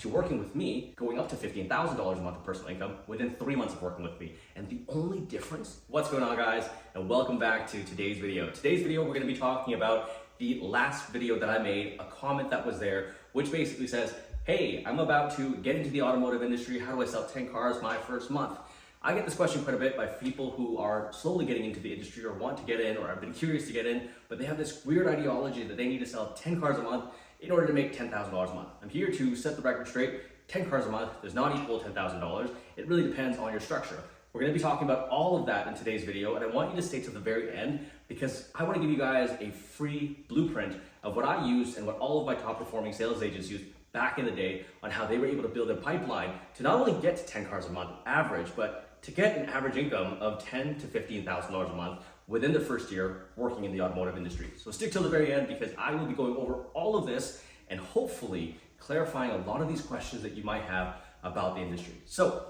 to working with me, going up to $15,000 a month of personal income within 3 months of working with me. And the only difference, what's going on guys, and welcome back to today's video. Today's video, we're gonna be talking about the last video that I made, a comment that was there, which basically says, hey, I'm about to get into the automotive industry. How do I sell 10 cars my first month? I get this question quite a bit by people who are slowly getting into the industry or want to get in or have been curious to get in, but they have this weird ideology that they need to sell 10 cars a month in order to make $10,000 a month. I'm here to set the record straight. 10 cars a month does not equal $10,000. It really depends on your structure. We're gonna be talking about all of that in today's video, and I want you to stay to the very end because I wanna give you guys a free blueprint of what I used and what all of my top performing sales agents used back in the day on how they were able to build a pipeline to not only get to 10 cars a month average, but to get an average income of $10,000 to $15,000 a month within the first year working in the automotive industry. So stick till the very end because I will be going over all of this and hopefully clarifying a lot of these questions that you might have about the industry. So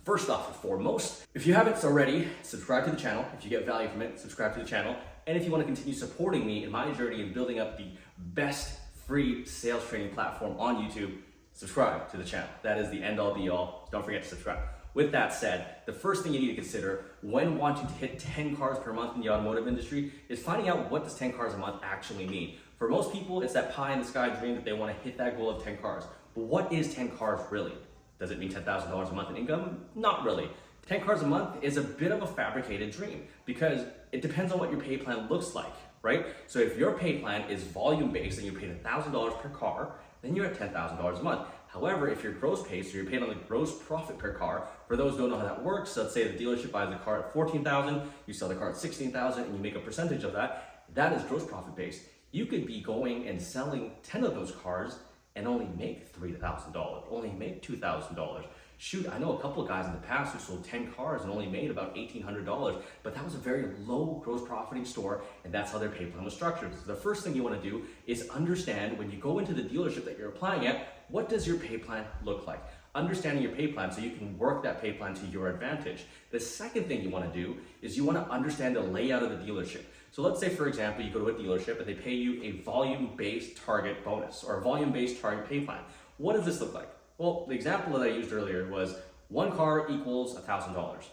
first off and foremost, if you haven't already, subscribe to the channel. If you get value from it, subscribe to the channel. And if you want to continue supporting me in my journey in building up the best free sales training platform on YouTube, subscribe to the channel. That is the end all be all. Don't forget to subscribe. With that said, the first thing you need to consider when wanting to hit 10 cars per month in the automotive industry is finding out what does 10 cars a month actually mean. For most people, it's that pie in the sky dream that they want to hit that goal of 10 cars. But what is 10 cars really? Does it mean $10,000 a month in income? Not really. 10 cars a month is a bit of a fabricated dream because it depends on what your pay plan looks like, right? So if your pay plan is volume based and you're paid $1,000 per car, then you're at $10,000 a month. However, if you're gross paid, so you're paid on the gross profit per car, for those who don't know how that works, so let's say the dealership buys the car at $14,000, you sell the car at $16,000, and you make a percentage of that, that is gross profit based. You could be going and selling 10 of those cars and only make $3,000, only make $2,000. Shoot, I know a couple of guys in the past who sold 10 cars and only made about $1,800, but that was a very low gross profiting store, and that's how their pay plan was structured. So the first thing you want to do is understand when you go into the dealership that you're applying at, what does your pay plan look like? Understanding your pay plan so you can work that pay plan to your advantage. The second thing you want to do is you want to understand the layout of the dealership. So let's say, for example, you go to a dealership and they pay you a volume-based target bonus or a volume-based target pay plan. What does this look like? Well, the example that I used earlier was one car equals $1,000.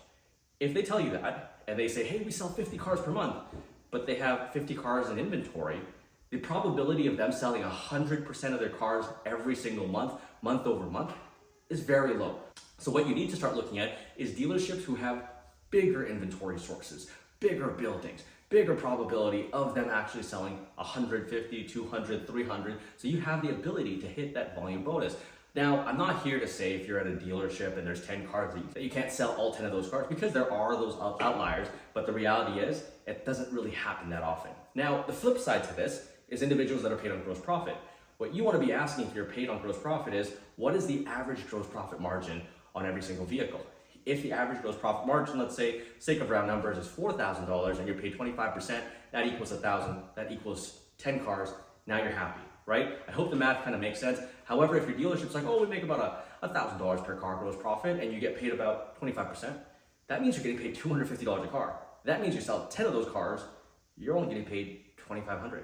If they tell you that and they say, hey, we sell 50 cars per month, but they have 50 cars in inventory, the probability of them selling 100% of their cars every single month, month over month, is very low. So what you need to start looking at is dealerships who have bigger inventory sources, bigger buildings, bigger probability of them actually selling 150, 200, 300. So you have the ability to hit that volume bonus. Now, I'm not here to say if you're at a dealership and there's 10 cars that you can't sell all 10 of those cars because there are those outliers, but the reality is it doesn't really happen that often. Now, the flip side to this is individuals that are paid on gross profit. What you want to be asking if you're paid on gross profit is, what is the average gross profit margin on every single vehicle? If the average gross profit margin, let's say, sake of round numbers, is $4,000 and you're paid 25%, that equals 1,000, that equals 10 cars, now you're happy, right? I hope the math kind of makes sense. However, if your dealership's like, oh, we make about $1,000 per car gross profit and you get paid about 25%, that means you're getting paid $250 a car. That means you sell 10 of those cars, you're only getting paid $2,500,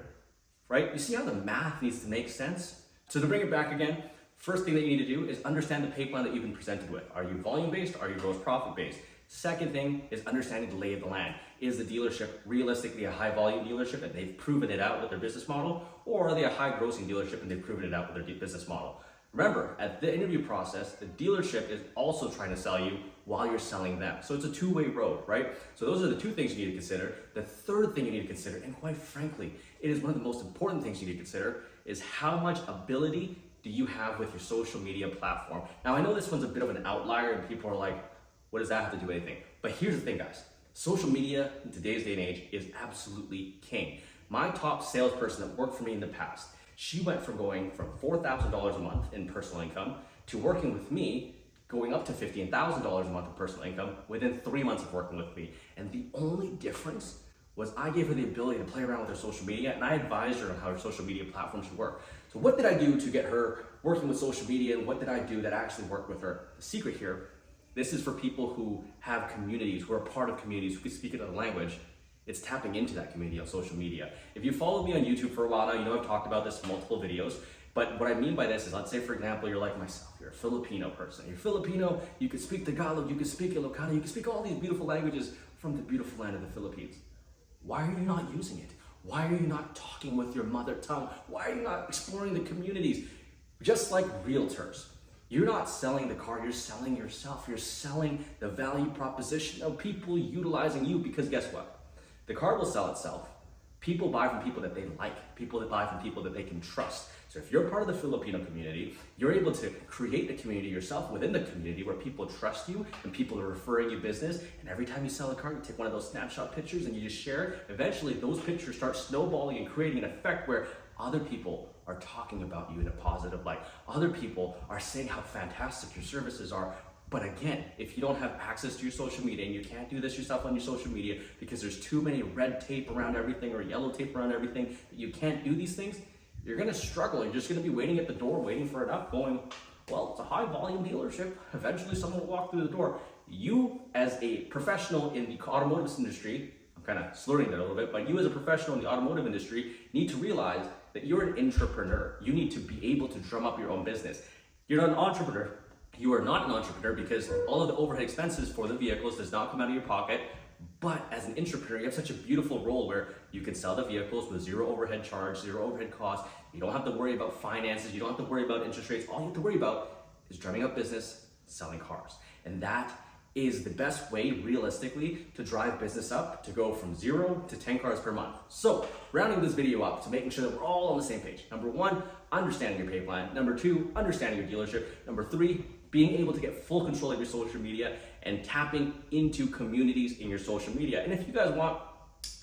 right? You see how the math needs to make sense? So to bring it back again, first thing that you need to do is understand the pay plan that you've been presented with. Are you volume-based? Are you gross profit-based? Second thing is understanding the lay of the land. Is the dealership realistically a high volume dealership and they've proven it out with their business model? Or are they a high grossing dealership and they've proven it out with their business model? Remember, at the interview process, the dealership is also trying to sell you while you're selling them. So it's a two-way road, right? So those are the two things you need to consider. The third thing you need to consider, and quite frankly, it is one of the most important things you need to consider, is how much ability do you have with your social media platform? Now, I know this one's a bit of an outlier and people are like, what does that have to do with anything? But here's the thing, guys. Social media in today's day and age is absolutely king. My top salesperson that worked for me in the past, she went from going from $4,000 a month in personal income to working with me, going up to $15,000 a month of personal income within 3 months of working with me. And the only difference was I gave her the ability to play around with her social media and I advised her on how her social media platform should work. So what did I do to get her working with social media and what did I do that actually worked with her? The secret here, this is for people who have communities, who are part of communities, who can speak another language. It's tapping into that community on social media. If you follow me on YouTube for a while now, you know I've talked about this in multiple videos. But what I mean by this is, let's say for example, you're like myself, you're a Filipino person. You're Filipino, you can speak Tagalog, you can speak Ilocano, you can speak all these beautiful languages from the beautiful land of the Philippines. Why are you not using it? Why are you not talking with your mother tongue? Why are you not exploring the communities? Just like realtors, you're not selling the car, you're selling yourself. You're selling the value proposition of people utilizing you, because guess what? The car will sell itself. People buy from people that they like, people that buy from people that they can trust. So if you're part of the Filipino community, you're able to create a community yourself within the community where people trust you and people are referring you business. And every time you sell a car, you take one of those snapshot pictures and you just share it. Eventually, those pictures start snowballing and creating an effect where other people are talking about you in a positive light. Other people are saying how fantastic your services are. But again, if you don't have access to your social media and you can't do this yourself on your social media because there's too many red tape around everything or yellow tape around everything, that you can't do these things, you're gonna struggle. You're just gonna be waiting at the door, waiting for it up, going, well, it's a high volume dealership. Eventually someone will walk through the door. You as a professional in the automotive industry, I'm kind of slurring there a little bit, but you as a professional in the automotive industry need to realize that you're an entrepreneur. You need to be able to drum up your own business. You're not an entrepreneur. You are not an entrepreneur because all of the overhead expenses for the vehicles does not come out of your pocket. But as an entrepreneur, you have such a beautiful role where you can sell the vehicles with zero overhead charge, zero overhead cost. You don't have to worry about finances. You don't have to worry about interest rates. All you have to worry about is drumming up business, selling cars. And that is the best way realistically to drive business up, to go from 0 to 10 cars per month. So rounding this video up to making sure that we're all on the same page. Number 1, understanding your pay plan. Number 2, understanding your dealership. Number 3, being able to get full control of your social media and tapping into communities in your social media. And if you guys want,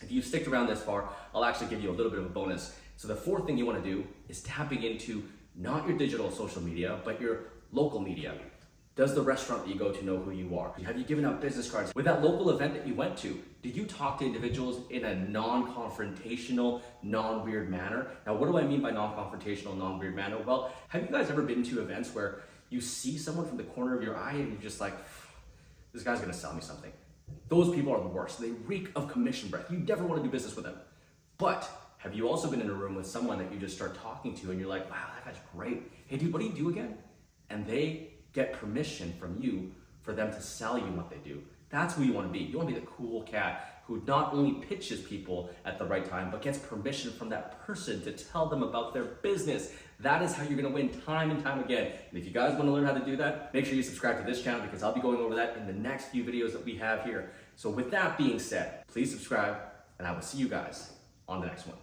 if you sticked around this far, I'll actually give you a little bit of a bonus. So the 4th thing you want to do is tapping into not your digital social media, but your local media. Does the restaurant that you go to know who you are? Have you given out business cards? With that local event that you went to, did you talk to individuals in a non-confrontational, non-weird manner? Now, what do I mean by non-confrontational, non-weird manner? Well, have you guys ever been to events where you see someone from the corner of your eye and you're just like, this guy's gonna sell me something? Those people are the worst. They reek of commission breath. You never wanna do business with them. But have you also been in a room with someone that you just start talking to and you're like, wow, that guy's great. Hey dude, what do you do again? And they get permission from you for them to sell you what they do. That's who you wanna be. You wanna be the cool cat who not only pitches people at the right time, but gets permission from that person to tell them about their business. That is how you're gonna win time and time again. And if you guys wanna learn how to do that, make sure you subscribe to this channel because I'll be going over that in the next few videos that we have here. So with that being said, please subscribe and I will see you guys on the next one.